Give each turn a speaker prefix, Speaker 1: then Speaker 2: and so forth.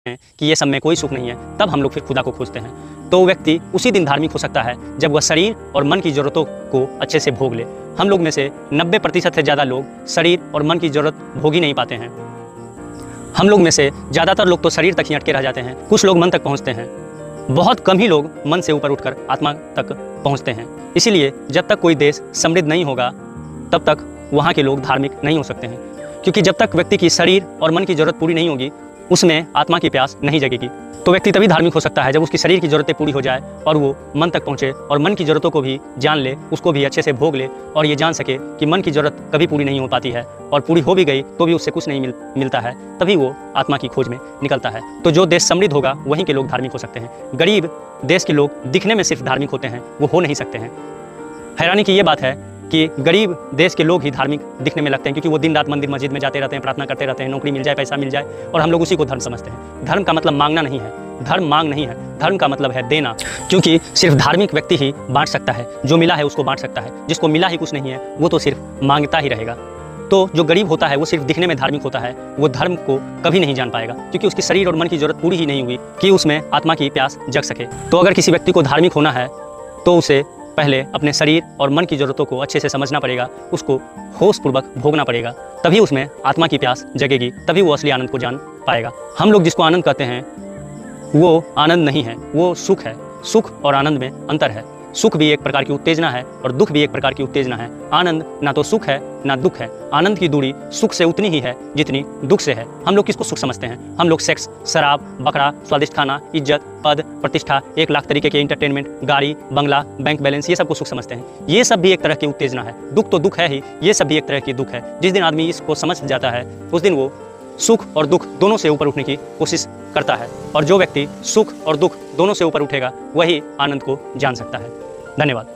Speaker 1: हैं कि ये सब में कोई सुख नहीं है, तब हम लोग फिर खुदा को खोजते हैं। तो व्यक्ति उसी दिन धार्मिक हो सकता है जब वह शरीर और मन की ज़रूरतों को अच्छे से भोग ले। हम लोग में से 90% से ज़्यादा लोग शरीर और मन की ज़रूरत भोग ही नहीं पाते हैं। हम लोग में से ज़्यादातर लोग तो शरीर तक ही अटके रह जाते हैं, कुछ लोग मन तक पहुँचते हैं, बहुत कम ही लोग मन से ऊपर उठकर आत्मा तक पहुँचते हैं। इसीलिए जब तक कोई देश समृद्ध नहीं होगा तब तक वहाँ के लोग धार्मिक नहीं हो सकते हैं, क्योंकि जब तक व्यक्ति की शरीर और मन की ज़रूरत पूरी नहीं होगी उसमें आत्मा की प्यास नहीं जगेगी। तो व्यक्ति तभी धार्मिक हो सकता है जब उसकी शरीर की ज़रूरतें पूरी हो जाए और वो मन तक पहुँचे और मन की ज़रूरतों को भी जान ले, उसको भी अच्छे से भोग ले और ये जान सके कि मन की ज़रूरत कभी पूरी नहीं हो पाती है और पूरी हो भी गई तो भी उससे कुछ नहीं मिलता है, तभी वो आत्मा की खोज में निकलता है। तो जो देश समृद्ध होगा वहीं के लोग धार्मिक हो सकते हैं। गरीब देश के लोग दिखने में सिर्फ धार्मिक होते हैं, वो हो नहीं सकते हैं। हैरानी की ये बात है कि गरीब देश के लोग ही धार्मिक दिखने में लगते हैं, क्योंकि वो दिन रात मंदिर मस्जिद में जाते रहते हैं, प्रार्थना करते रहते हैं, नौकरी मिल जाए, पैसा मिल जाए, और हम लोग उसी को धर्म समझते हैं। धर्म का मतलब मांगना नहीं है, धर्म मांग नहीं है, धर्म का मतलब है देना, क्योंकि सिर्फ धार्मिक व्यक्ति ही बांट सकता है, जो मिला है उसको बांट सकता है, जिसको मिला ही कुछ नहीं है वो तो सिर्फ मांगता ही रहेगा। तो जो गरीब होता है वो सिर्फ दिखने में धार्मिक होता है, वो धर्म को कभी नहीं जान पाएगा, क्योंकि उसकी शरीर और मन की जरूरत पूरी ही नहीं हुई कि उसमें आत्मा की प्यास जग सके। तो अगर किसी व्यक्ति को धार्मिक होना है तो उसे पहले अपने शरीर और मन की ज़रूरतों को अच्छे से समझना पड़ेगा, उसको होशपूर्वक भोगना पड़ेगा, तभी उसमें आत्मा की प्यास जगेगी, तभी वो असली आनंद को जान पाएगा। हम लोग जिसको आनंद कहते हैं वो आनंद नहीं है, वो सुख है। सुख और आनंद में अंतर है। सुख भी एक प्रकार की उत्तेजना है और दुख भी एक प्रकार की उत्तेजना है। आनंद ना तो सुख है ना दुख है। आनंद की दूरी सुख से उतनी ही है जितनी दुख से है। हम लोग किसको सुख समझते हैं? हम लोग सेक्स, शराब, बकरा, स्वादिष्ट खाना, इज्जत, पद, प्रतिष्ठा, 1 लाख तरीके के एंटरटेनमेंट, गाड़ी, बंगला, बैंक बैलेंस, ये सब को सुख समझते हैं। ये सब भी एक तरह की उत्तेजना है। दुख तो दुख है ही, ये सब भी एक तरह की दुख है। जिस दिन आदमी इसको समझ जाता है उस दिन वो सुख और दुख दोनों से ऊपर उठने की कोशिश करता है, और जो व्यक्ति सुख और दुख दोनों से ऊपर उठेगा वही आनंद को जान सकता है। धन्यवाद।